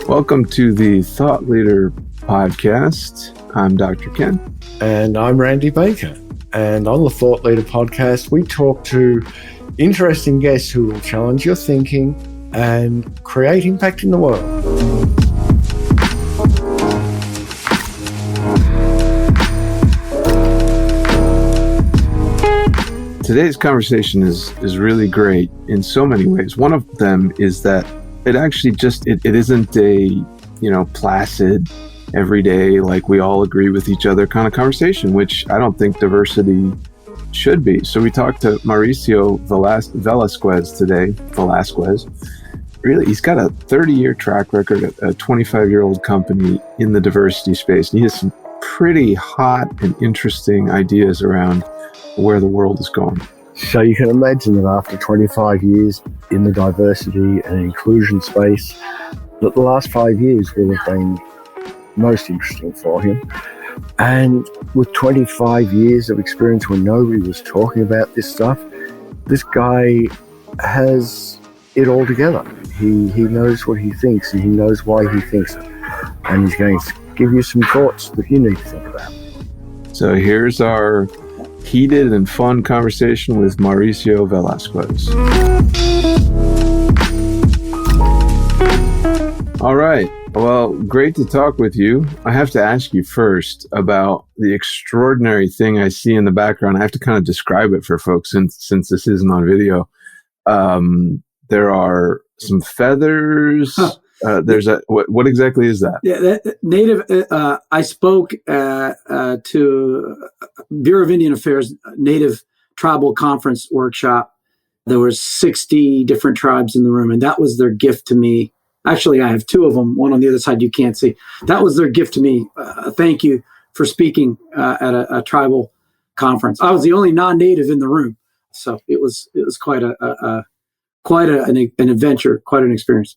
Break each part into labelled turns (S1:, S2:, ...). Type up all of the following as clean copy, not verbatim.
S1: Welcome to the Thought Leader Podcast. I'm Dr. Ken.
S2: And I'm Randy Baker. And on the Thought Leader Podcast, we talk to interesting guests who will challenge your thinking and create impact in the world.
S1: Today's conversation is really great in so many ways. One of them is that it actually it isn't a, placid, everyday, like we all agree with each other kind of conversation, which I don't think diversity should be. So we talked to Mauricio Velasquez today. Really, he's got a 30-year track record, a 25-year-old company in the diversity space. And he has some pretty hot and interesting ideas around where the world is going.
S2: So you can imagine that after 25 years in the diversity and inclusion space, that the last 5 years will have been most interesting for him. And with 25 years of experience when nobody was talking about this stuff, this guy has it all together. He knows what he thinks and he knows why he thinks it. And he's going to give you some thoughts that you need to think about.
S1: So here's our heated and fun conversation with Mauricio Velasquez. All right. Well, great to talk with you. I have to ask you first about the extraordinary thing I see in the background. I have to kind of describe it for folks since this isn't on video. There are some feathers. Huh. There's what exactly is that?
S3: Yeah, native. I spoke to Bureau of Indian Affairs Native Tribal Conference workshop. There were 60 different tribes in the room, and that was their gift to me. Actually, I have two of them. One on the other side you can't see. That was their gift to me. Thank you for speaking at a tribal conference. I was the only non-native in the room, so it was quite an adventure, quite an experience.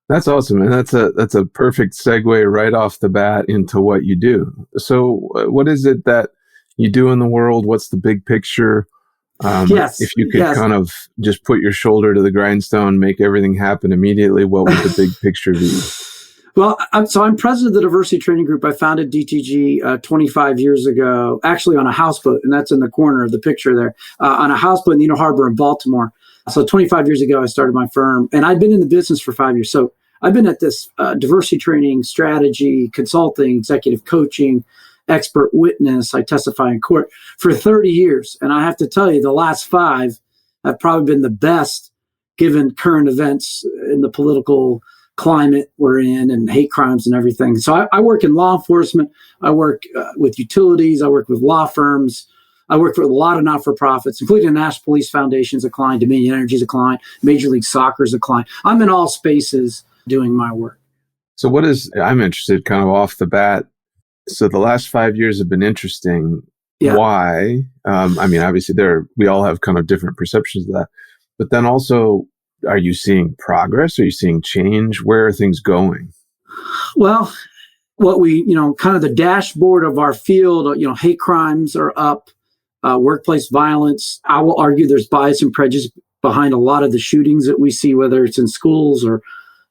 S1: That's awesome, and that's a perfect segue right off the bat into what you do. So, what is it that you do in the world? What's the big picture?
S3: Yes.
S1: If you could kind of just put your shoulder to the grindstone, make everything happen immediately, what would the big picture be?
S3: Well, I'm president of the Diversity Training Group. I founded DTG 25 years ago, actually on a houseboat, and that's in the corner of the picture there, on a houseboat in the Inner Harbor in Baltimore. So 25 years ago, I started my firm, and I've been in the business for 5 years. So I've been at this diversity training, strategy, consulting, executive coaching, expert witness. I testify in court for 30 years. And I have to tell you, the last 5 have probably been the best given current events in the political climate we're in and hate crimes and everything. So I work in law enforcement. I work with utilities. I work with law firms. I work with a lot of not-for-profits, including the National Police Foundation's a client, Dominion Energy's a client, Major League Soccer's a client. I'm in all spaces doing my work.
S1: So I'm interested kind of off the bat. So the last 5 years have been interesting. Yeah. Why? Obviously we all have kind of different perceptions of that, but then also, are you seeing progress? Are you seeing change? Where are things going?
S3: Well, what we, kind of the dashboard of our field, hate crimes are up, workplace violence. I will argue there's bias and prejudice behind a lot of the shootings that we see, whether it's in schools or,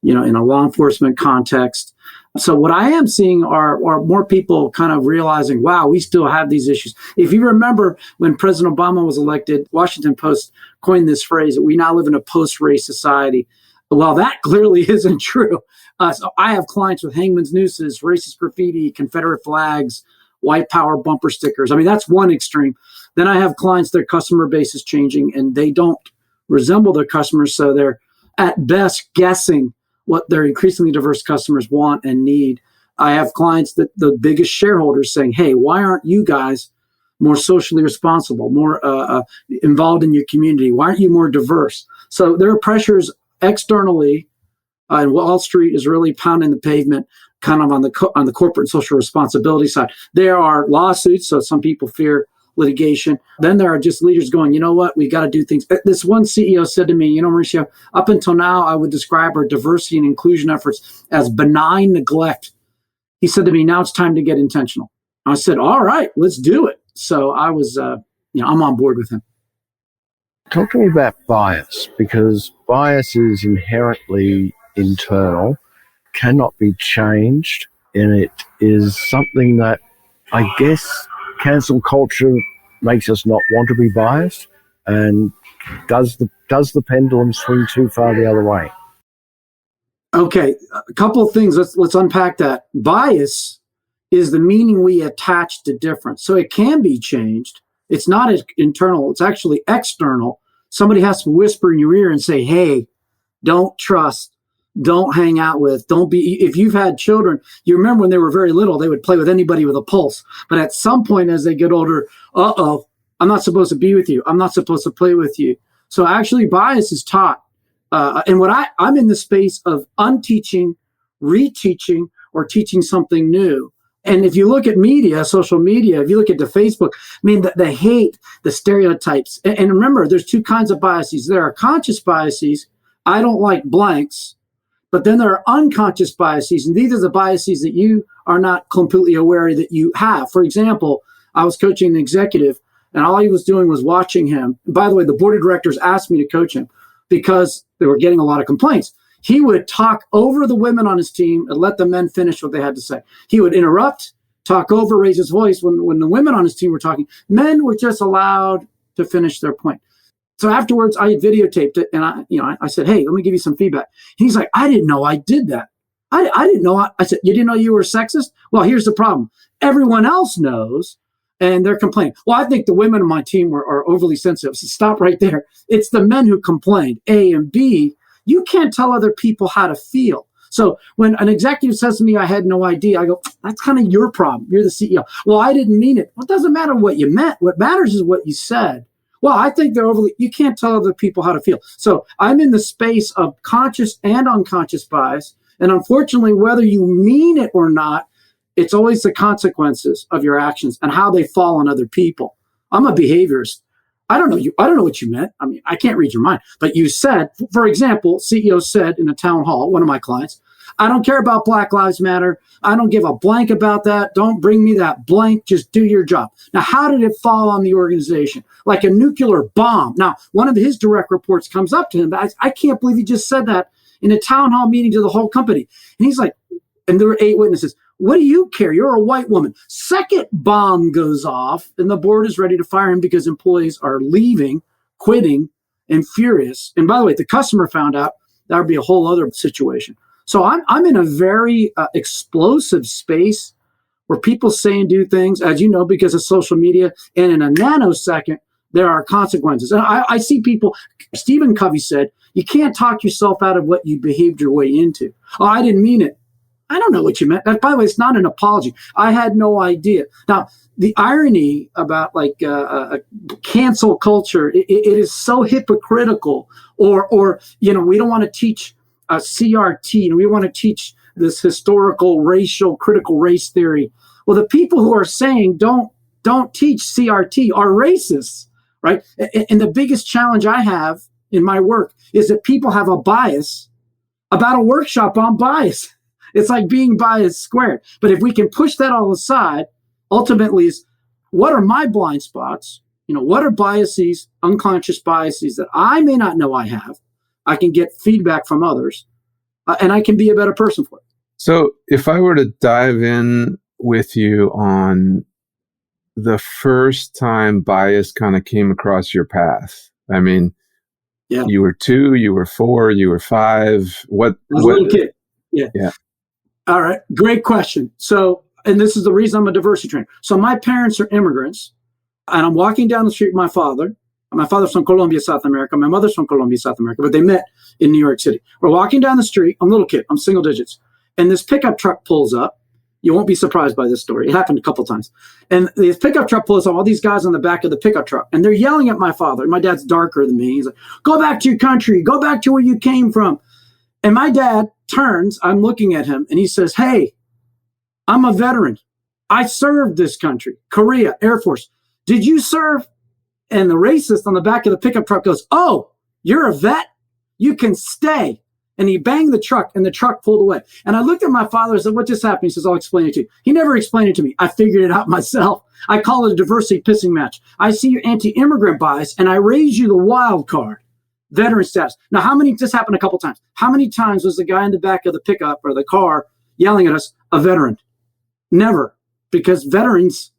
S3: in a law enforcement context. So what I am seeing are more people kind of realizing, wow, we still have these issues. If you remember when President Obama was elected, Washington Post coined this phrase that we now live in a post-race society. Well, that clearly isn't true. So I have clients with hangman's nooses, racist graffiti, Confederate flags, white power bumper stickers. That's one extreme. Then I have clients, their customer base is changing and they don't resemble their customers. So they're at best guessing what their increasingly diverse customers want and need. I have clients that the biggest shareholders saying, hey, why aren't you guys more socially responsible, more involved in your community? Why aren't you more diverse? So there are pressures externally, and Wall Street is really pounding the pavement kind of on the corporate and social responsibility side. There are lawsuits, so some people fear litigation. Then there are just leaders going, you know what, we got to do things. This one CEO said to me, Mauricio, up until now, I would describe our diversity and inclusion efforts as benign neglect. he said to me, now it's time to get intentional. I said, all right, let's do it. So I was, I'm on board with him.
S2: Talk to me about bias, because bias is inherently internal, cannot be changed, and it is something that I guess cancel culture makes us not want to be biased. And does the pendulum swing too far the other way?
S3: Okay, a couple of things. Let's unpack that. Bias is the meaning we attach to difference. So it can be changed. It's not internal. It's actually external. Somebody has to whisper in your ear and say, hey, don't trust, don't hang out with, don't be. If you've had children, you remember when they were very little, they would play with anybody with a pulse. But at some point as they get older, I'm not supposed to be with you. I'm not supposed to play with you. So actually bias is taught. And what I'm in the space of unteaching, reteaching, or teaching something new. And if you look at media, social media, if you look at the Facebook, I mean, the hate, the stereotypes. And remember, there's two kinds of biases. There are conscious biases. I don't like blanks. But then there are unconscious biases. And these are the biases that you are not completely aware that you have. For example, I was coaching an executive, and all he was doing was watching him. And by the way, the board of directors asked me to coach him because they were getting a lot of complaints. He would talk over the women on his team and let the men finish what they had to say. He would interrupt, talk over, raise his voice when the women on his team were talking. Men were just allowed to finish their point. So afterwards, I had videotaped it, and I said, hey, let me give you some feedback. And he's like, I didn't know I did that. I didn't know. I said, you didn't know you were sexist? Well, here's the problem. Everyone else knows, and they're complaining. Well, I think the women on my team are overly sensitive. So stop right there. It's the men who complained. A and B, you can't tell other people how to feel. So when an executive says to me, I had no idea, I go, that's kind of your problem. You're the CEO. Well, I didn't mean it. Well, it doesn't matter what you meant. What matters is what you said. Well, I think they're overly, you can't tell other people how to feel. So I'm in the space of conscious and unconscious bias. And unfortunately, whether you mean it or not, it's always the consequences of your actions and how they fall on other people. I'm a behaviorist. I don't know you. I don't know what you meant. I mean, I can't read your mind. But you said, for example, CEO said in a town hall, one of my clients, I don't care about Black Lives Matter. I don't give a blank about that. Don't bring me that blank. Just do your job. Now, how did it fall on the organization? Like a nuclear bomb. Now, one of his direct reports comes up to him. I can't believe he just said that in a town hall meeting to the whole company. And he's like, and there were 8 witnesses. What do you care? You're a white woman. Second bomb goes off, and the board is ready to fire him because employees are leaving, quitting, and furious. And by the way, if the customer found out, that would be a whole other situation. So I'm in a very explosive space where people say and do things, as you know, because of social media. And in a nanosecond, there are consequences. And I see people, Stephen Covey said, you can't talk yourself out of what you behaved your way into. Oh, I didn't mean it. I don't know what you meant. By the way, it's not an apology. I had no idea. Now, the irony about cancel culture, it is so hypocritical. Or we don't want to teach CRT, and we want to teach this historical racial critical race theory. Well, the people who are saying don't teach CRT are racists, right? And the biggest challenge I have in my work is that people have a bias about a workshop on bias. It's like being biased squared. But if we can push that all aside, ultimately is what are my blind spots? What are biases, unconscious biases that I may not know I have? I can get feedback from others, and I can be a better person for it.
S1: So if I were to dive in with you on the first time bias kind of came across your path, I mean,
S3: yeah.
S1: You were 2, you were 4, you were 5.
S3: I was a little kid. Yeah. All right. Great question. So, and this is the reason I'm a diversity trainer. So my parents are immigrants, and I'm walking down the street with my father. My father's from Colombia, South America. My mother's from Colombia, South America, but they met in New York City. We're walking down the street. I'm a little kid. I'm single digits. And this pickup truck pulls up. You won't be surprised by this story. It happened a couple times. And this pickup truck pulls up, all these guys on the back of the pickup truck, and they're yelling at my father. My dad's darker than me. He's like, go back to your country. Go back to where you came from. And my dad turns, I'm looking at him, and he says, hey, I'm a veteran. I served this country, Korea, Air Force. Did you serve? And the racist on the back of the pickup truck goes, oh, you're a vet? You can stay. And he banged the truck, and the truck pulled away. And I looked at my father and said, what just happened? He says, I'll explain it to you. He never explained it to me. I figured it out myself. I call it a diversity pissing match. I see your anti-immigrant bias, and I raise you the wild card, veteran status. Now, this happened a couple times. How many times was the guy in the back of the pickup or the car yelling at us, a veteran? Never, because veterans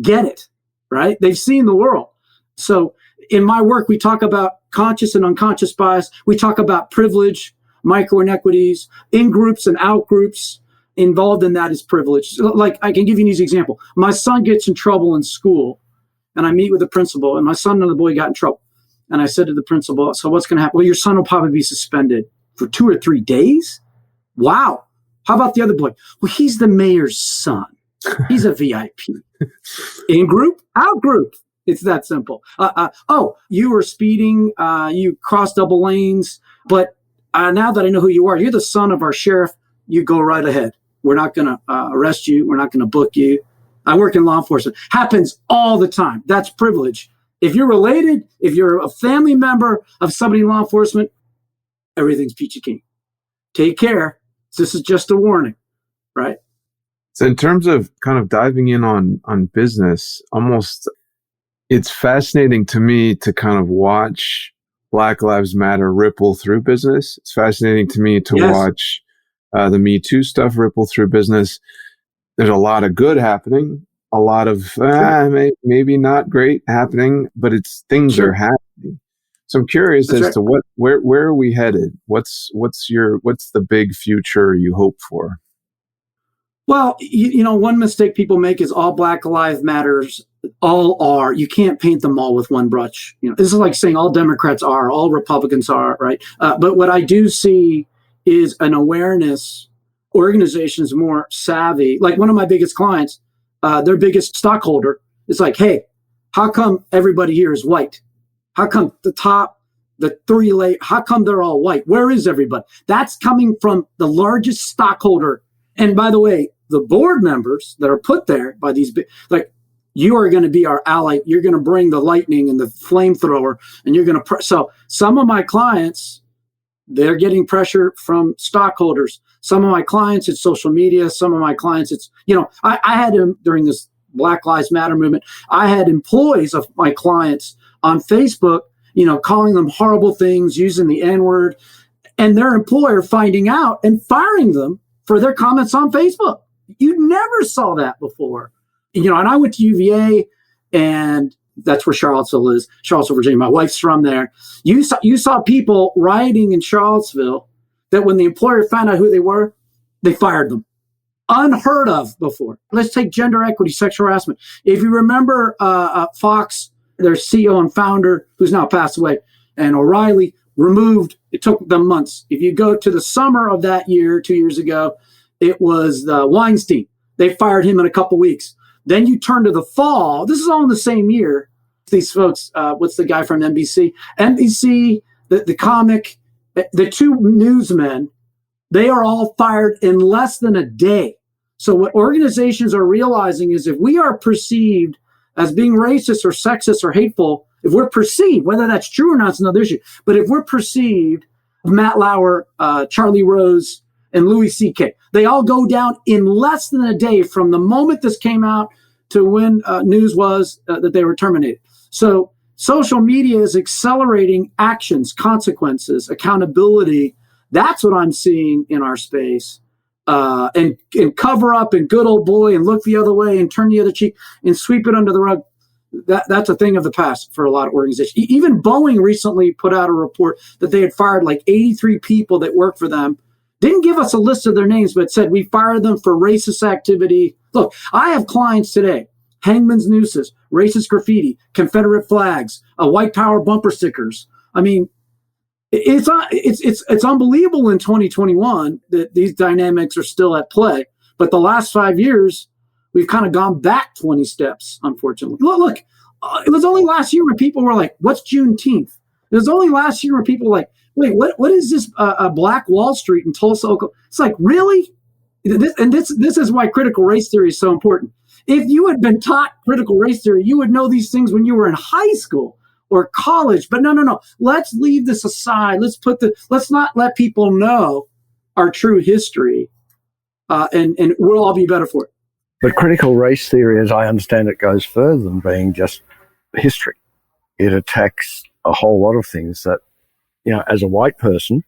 S3: get it, right? They've seen the world. So in my work, we talk about conscious and unconscious bias. We talk about privilege, micro inequities, in groups and out groups. Involved in that is privilege. Like, I can give you an easy example. My son gets in trouble in school, and I meet with the principal, and my son and the boy got in trouble. And I said to the principal, so what's going to happen? Well, your son will probably be suspended for 2 or 3 days. Wow. How about the other boy? Well, he's the mayor's son. He's a VIP. In group, out group. It's that simple. Oh, you were speeding. You crossed double lanes. But now that I know who you are, you're the son of our sheriff. You go right ahead. We're not going to arrest you. We're not going to book you. I work in law enforcement. Happens all the time. That's privilege. If you're related, if you're a family member of somebody in law enforcement, everything's peachy keen. Take care. This is just a warning, right?
S1: So in terms of kind of diving in on business, it's fascinating to me to kind of watch Black Lives Matter ripple through business. It's fascinating to me to watch the Me Too stuff ripple through business. There's a lot of good happening, a lot of maybe not great happening, but things are happening. So I'm curious to where are we headed? What's the big future you hope for?
S3: Well, one mistake people make is all Black Lives Matters all are. You can't paint them all with one brush. This is like saying all Democrats are, all Republicans are, right? But what I do see is an awareness, organizations more savvy. Like one of my biggest clients, their biggest stockholder is like, hey, how come everybody here is white? How come the 3 layer, how come they're all white? Where is everybody? That's coming from the largest stockholder. And by the way, the board members that are put there by these, like, you are going to be our ally. You're going to bring the lightning and the flamethrower, and you're going to. So some of my clients, they're getting pressure from stockholders. Some of my clients, it's social media. Some of my clients, it's, I had during this Black Lives Matter movement, I had employees of my clients on Facebook, calling them horrible things, using the N-word, and their employer finding out and firing them for their comments on Facebook. You never saw that before. And I went to UVA, and that's where Charlottesville is, Charlottesville, Virginia. My wife's from there. You saw people rioting in Charlottesville that when the employer found out who they were, they fired them. Unheard of before. Let's take gender equity, sexual harassment. If you remember Fox, their CEO and founder, who's now passed away, and O'Reilly, removed, it took them months. If you go to the summer of that year, 2 years ago, it was Weinstein. They fired him in a couple weeks. Then you turn to the fall. This is all in the same year. These folks, what's the guy from NBC? NBC, the comic, the 2 newsmen, they are all fired in less than a day. So what organizations are realizing is if we are perceived as being racist or sexist or hateful, if we're perceived, whether that's true or not, it's another issue. But if we're perceived, Matt Lauer, Charlie Rose, and Louis C.K., they all go down in less than a day from the moment this came out to when news was that they were terminated. So social media is accelerating actions, consequences, accountability. That's what I'm seeing in our space. And cover up and good old boy and look the other way and turn the other cheek and sweep it under the rug. That's a thing of the past for a lot of organizations. Even Boeing recently put out a report that they had fired like 83 people that worked for them. Didn't give us a list of their names, but said we fired them for racist activity. Look, I have clients today, hangman's nooses, racist graffiti, Confederate flags, white power bumper stickers. I mean, it's unbelievable in 2021 that these dynamics are still at play. But the last 5 years, we've kind of gone back 20 steps, unfortunately. Look, it was only last year when people were like, what's Juneteenth? It was only last year when people were like, wait, what is this Black Wall Street in Tulsa, Oklahoma? It's like, really? This is why critical race theory is so important. If you had been taught critical race theory, you would know these things when you were in high school. or college. But no. Let's leave this aside. Let's not let people know our true history, and we'll all be better for it.
S2: But critical race theory, as I understand it, goes further than being just history. It attacks a whole lot of things that, as a white person,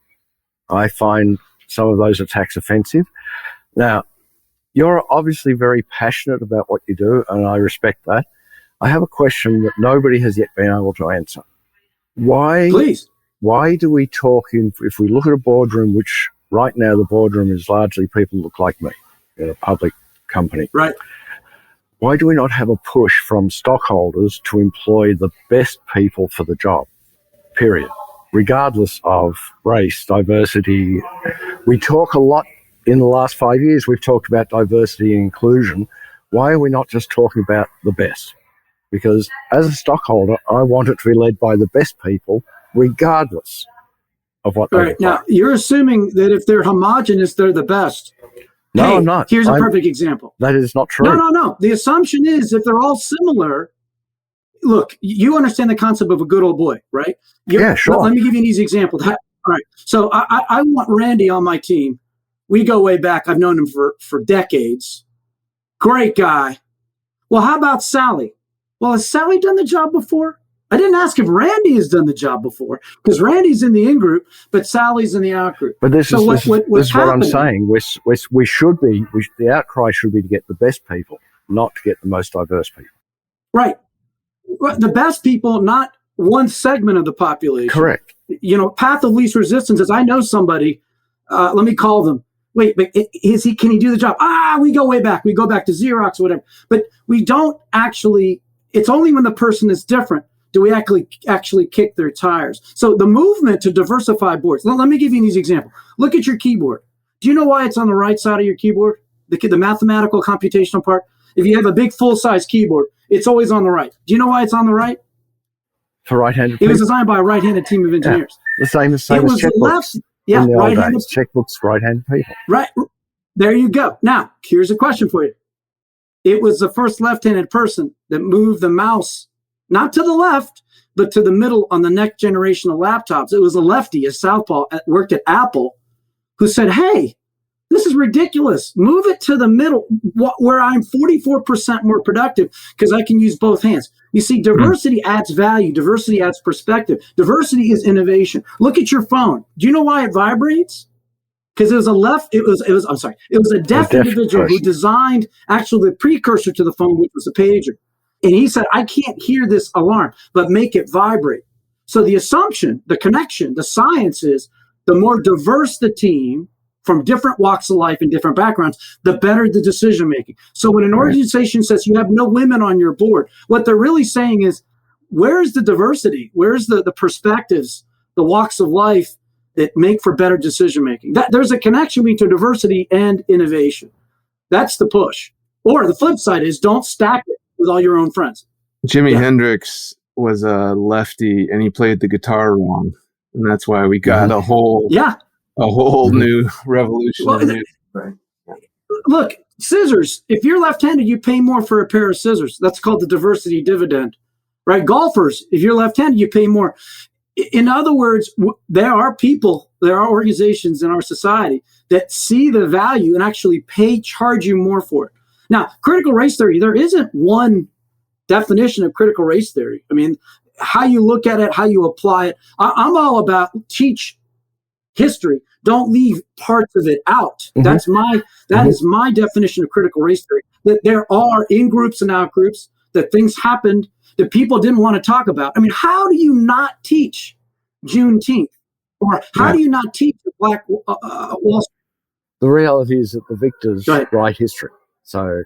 S2: I find some of those attacks offensive. Now, you're obviously very passionate about what you do, and I respect that. I have a question that nobody has yet been able to answer.
S3: Please.
S2: Why do we talk if we look at a boardroom, which right now the boardroom is largely people look like me in a public company.
S3: Right.
S2: Why do we not have a push from stockholders to employ the best people for the job, period, regardless of race, diversity? We talk a lot in the last 5 years, we've talked about diversity and inclusion. Why are we not just talking about the best? Because as a stockholder, I want it to be led by the best people, regardless of what they look like.
S3: Now, you're assuming that if they're homogenous, they're the best.
S2: No, I'm not.
S3: Here's a perfect example.
S2: That is not true.
S3: No. The assumption is if they're all similar, look, you understand the concept of a good old boy, right?
S2: Yeah, sure.
S3: Let me give you an easy example. All right. So I want Randy on my team. We go way back. I've known him for decades. Great guy. Well, how about Sally? Well, has Sally done the job before? I didn't ask if Randy has done the job before, because Randy's in the in group, but Sally's in the out group.
S2: But this is what I'm saying. We should be. The outcry should be to get the best people, not to get the most diverse people.
S3: Right. The best people, not one segment of the population.
S2: Correct.
S3: Path of least resistance is I know somebody. Let me call them. Wait, but can he do the job? We go way back. We go back to Xerox or whatever. But we don't actually. It's only when the person is different do we actually kick their tires. So the movement to diversify boards. Let me give you an easy example. Look at your keyboard. Do you know why it's on the right side of your keyboard? The mathematical computational part. If you have a big full-size keyboard, it's always on the right. Do you know why it's on the right?
S2: For right-handed people.
S3: It was designed by a right-handed team of engineers.
S2: Yeah. The same as checkbooks.
S3: Yeah,
S2: right-handed. Checkbooks, right-handed people.
S3: Right. There you go. Now, here's a question for you. It was the first left-handed person that moved the mouse not to the left, but to the middle on the next generation of laptops. It was a lefty, a southpaw, worked at Apple, who said, hey, this is ridiculous. Move it to the middle where I'm 44% more productive because I can use both hands. You see, diversity adds value. Diversity adds perspective. Diversity is innovation. Look at your phone. Do you know why it vibrates? Because it was a deaf individual who designed actually the precursor to the phone, which was a pager. And he said, I can't hear this alarm, but make it vibrate. So the assumption, the connection, the science is the more diverse the team from different walks of life and different backgrounds, the better the decision making. So when an organization says you have no women on your board, what they're really saying is, where's the diversity? Where's the perspectives, the walks of life that make for better decision making? There's a connection between diversity and innovation. That's the push. Or the flip side is don't stack it with all your own friends.
S1: Jimi Hendrix was a lefty and he played the guitar wrong. And that's why we got a whole new revolution.
S3: Right. Look, scissors. If you're left-handed, you pay more for a pair of scissors. That's called the diversity dividend, right? Golfers, if you're left-handed, you pay more. In other words, there are organizations in our society that see the value and actually charge you more for it. Now, critical race theory, there isn't one definition of critical race theory. I mean, how you look at it, how you apply it. I'm all about teach history. Don't leave parts of it out. Mm-hmm. That is my definition of critical race theory. That there are in groups and out groups, that things happened that people didn't want to talk about. I mean, how do you not teach Juneteenth? Or how do you not teach the Black Wall Street?
S2: The reality is that the victors write history. So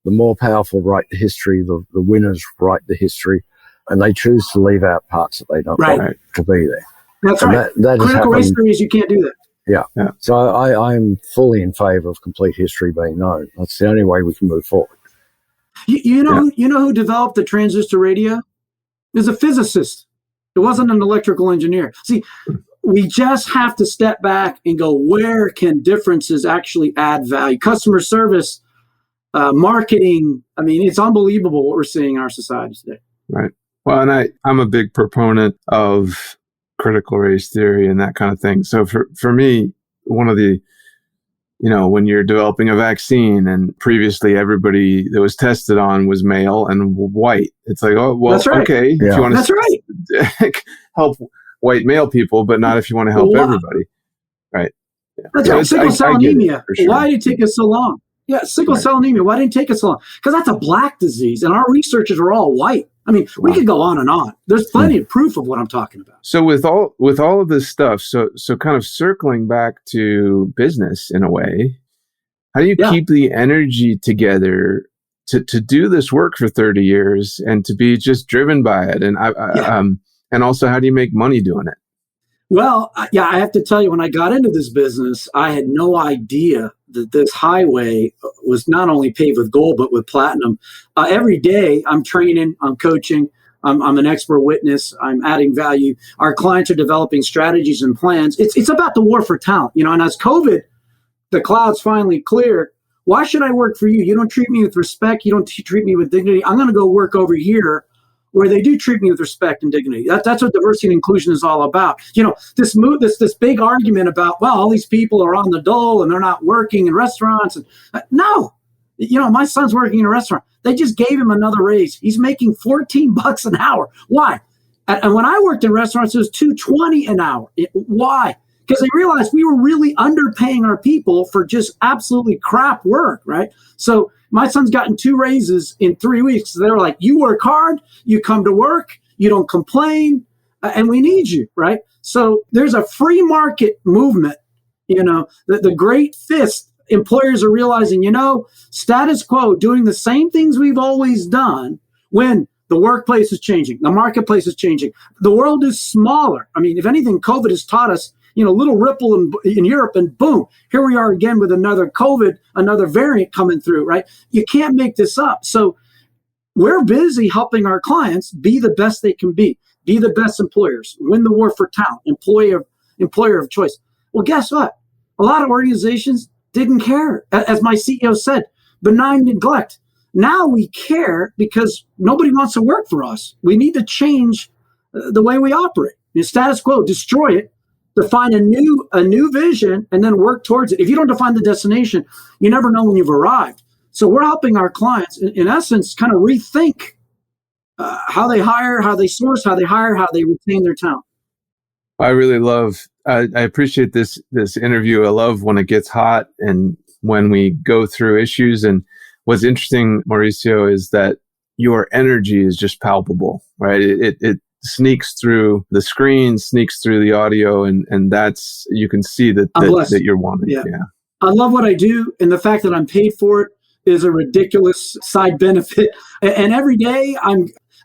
S2: the more powerful write the history, the winners write the history, and they choose to leave out parts that they don't want to be there.
S3: That's right. That critical race theory is you can't do that.
S2: Yeah. So I'm fully in favor of complete history being known. That's the only way we can move forward.
S3: You know who developed the transistor radio? It was a physicist. It wasn't an electrical engineer. See, we just have to step back and go, where can differences actually add value? Customer service, marketing. I mean, it's unbelievable what we're seeing in our society today.
S1: Right. Well, and I'm a big proponent of critical race theory and that kind of thing. So for me, one of the, when you're developing a vaccine and previously everybody that was tested on was male and white, it's like, oh, well,
S3: That's right.
S1: okay,
S2: Yeah.
S1: if you want
S3: That's
S1: to
S3: right.
S1: help white male people, but not if you want to help
S3: Well,
S1: everybody. Right. Yeah.
S3: That's
S1: So
S3: right. Sickle cell
S1: I get it,
S3: anemia.
S1: for sure.
S3: Why did it take us so long? Yeah, sickle cell anemia. Why didn't it take us so long? Because that's a black disease, and our researchers are all white. I mean, we could go on and on. There's plenty of proof of what I'm talking about.
S1: So with all of this stuff, so kind of circling back to business in a way, how do you keep the energy together to do this work for 30 years and to be just driven by it? And and also, how do you make money doing it?
S3: Well, I have to tell you, when I got into this business, I had no idea that this highway was not only paved with gold, but with platinum. Every day I'm training, I'm coaching, I'm an expert witness, I'm adding value. Our clients are developing strategies and plans. It's about the war for talent, and as COVID, the clouds finally clear, why should I work for you? You don't treat me with respect. You don't treat me with dignity. I'm going to go work over here where they do treat me with respect and dignity. That's what diversity and inclusion is all about. This big argument about, well, all these people are on the dole and they're not working in restaurants. And no, my son's working in a restaurant. They just gave him another raise. He's making $14 an hour. Why? And when I worked in restaurants, it was $2.20 an hour. Why? Because they realized we were really underpaying our people for just absolutely crap work, right? So my son's gotten 2 raises in 3 weeks. So they were like, you work hard, you come to work, you don't complain, and we need you, right? So there's a free market movement, the great fist. Employers are realizing, status quo, doing the same things we've always done when the workplace is changing, the marketplace is changing, the world is smaller. I mean, if anything, COVID has taught us, little ripple in Europe, and boom, here we are again with another COVID, another variant coming through, right? You can't make this up. So we're busy helping our clients be the best they can be the best employers, win the war for talent, employer of choice. Well, guess what? A lot of organizations didn't care. As my CEO said, benign neglect. Now we care because nobody wants to work for us. We need to change the way we operate. The status quo, destroy it, define a new vision, and then work towards it. If you don't define the destination, you never know when you've arrived. So we're helping our clients, in essence, kind of rethink how they hire, how they source, how they hire, how they retain their talent.
S1: I really love, I appreciate this interview. I love when it gets hot and when we go through issues. And what's interesting, Mauricio, is that your energy is just palpable, right? It sneaks through the screen, sneaks through the audio, and that's, you can see that you're wanting. Yeah.
S3: I love what I do, and the fact that I'm paid for it is a ridiculous side benefit. And every day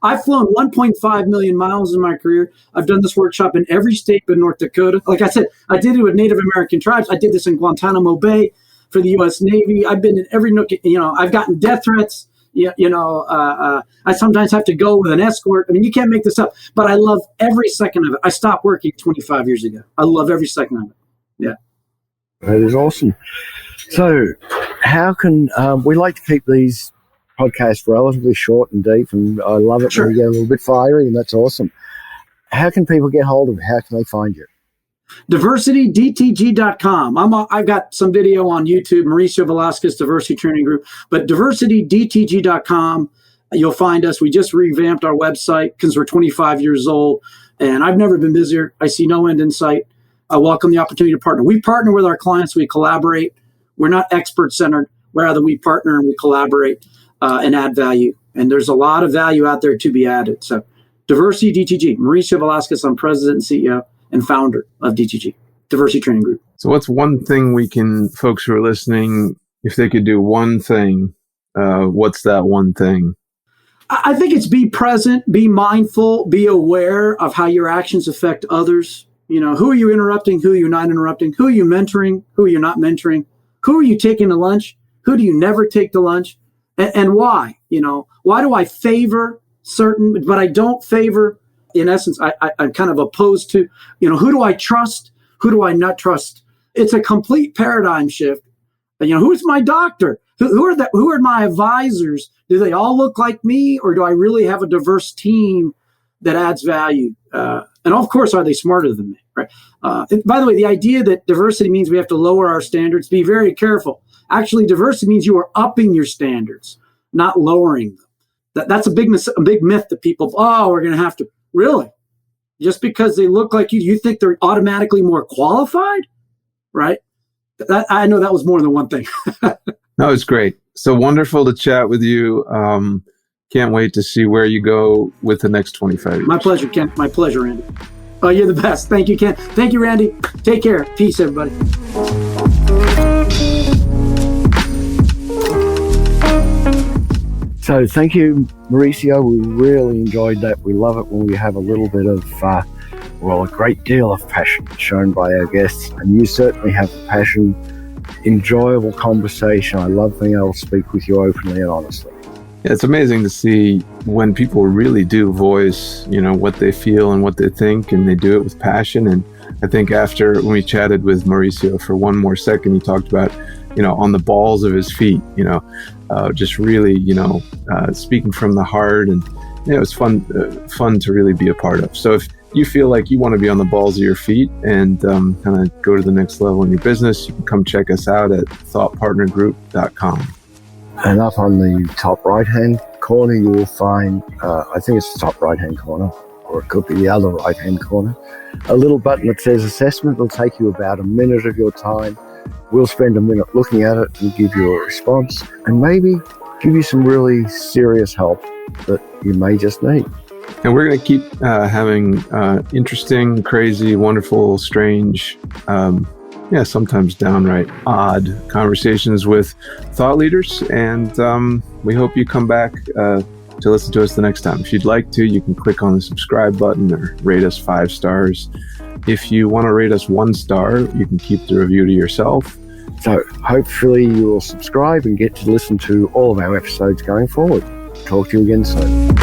S3: I've flown 1.5 million miles in my career. I've done this workshop in every state but North Dakota. Like I said, I did it with Native American tribes. I did this in Guantanamo Bay for the U.S. Navy. I've been in every nook. I've gotten death threats. I sometimes have to go with an escort. I mean, you can't make this up, but I love every second of it. I stopped working 25 years ago. I love every second of it. Yeah.
S2: That is awesome. So how can, we like to keep these podcasts relatively short and deep, and I love it when we get a little bit fiery, and that's awesome. How can people get hold of it? How can they find you?
S3: DiversityDTG.com. I've got some video on YouTube, Mauricio Velasquez Diversity Training Group, but DiversityDTG.com, you'll find us. We just revamped our website because we're 25 years old, and I've never been busier. I see no end in sight. I welcome the opportunity to partner. We partner with our clients. We collaborate. We're not expert-centered. Rather, we partner and we collaborate and add value. And there's a lot of value out there to be added. So Diversity DTG, Mauricio Velasquez, I'm president and CEO and founder of DTG, Diversity Training Group.
S1: So what's one thing folks who are listening, if they could do one thing, what's that one thing?
S3: I think it's be present, be mindful, be aware of how your actions affect others. Who are you interrupting? Who are you not interrupting? Who are you mentoring? Who are you not mentoring? Who are you taking to lunch? Who do you never take to lunch? And why? Why do I favor certain, but I don't favor, in essence, I'm kind of opposed to, who do I trust? Who do I not trust? It's a complete paradigm shift. Who's my doctor? Who are my advisors? Do they all look like me, or do I really have a diverse team that adds value? And of course, are they smarter than me? Right. And by the way, the idea that diversity means we have to lower our standards, be very careful. Actually, diversity means you are upping your standards, not lowering them. That's a big myth that people, we're going to have to. Really? Just because they look like you think they're automatically more qualified? Right? I know that was more than one thing.
S1: No, it's great. So wonderful to chat with you. Can't wait to see where you go with the next 25 years.
S3: My pleasure, Ken. My pleasure, Randy. Oh, you're the best. Thank you, Ken. Thank you, Randy. Take care. Peace, everybody.
S2: So thank you, Mauricio. We really enjoyed that. We love it when we have a little bit of, a great deal of passion shown by our guests. And you certainly have the passion, enjoyable conversation. I love being able to speak with you openly and honestly.
S1: Yeah, it's amazing to see when people really do voice, what they feel and what they think, and they do it with passion. And I think after when we chatted with Mauricio for one more second, he talked about, on the balls of his feet, just really, speaking from the heart. And it was fun to really be a part of. So if you feel like you want to be on the balls of your feet and kind of go to the next level in your business, you can come check us out at thoughtpartnergroup.com.
S2: And up on the top right-hand corner, you will find, I think it's the top right-hand corner, or it could be the other right-hand corner, a little button that says assessment. It'll take you about a minute of your time. We'll spend a minute looking at it and give you a response and maybe give you some really serious help that you may just need.
S1: And we're going to keep having interesting, crazy, wonderful, strange, sometimes downright odd conversations with thought leaders. And we hope you come back to listen to us the next time. If you'd like to, you can click on the subscribe button or rate us 5 stars. If you want to rate us 1 star, you can keep the review to yourself.
S2: So hopefully you will subscribe and get to listen to all of our episodes going forward. Talk to you again soon.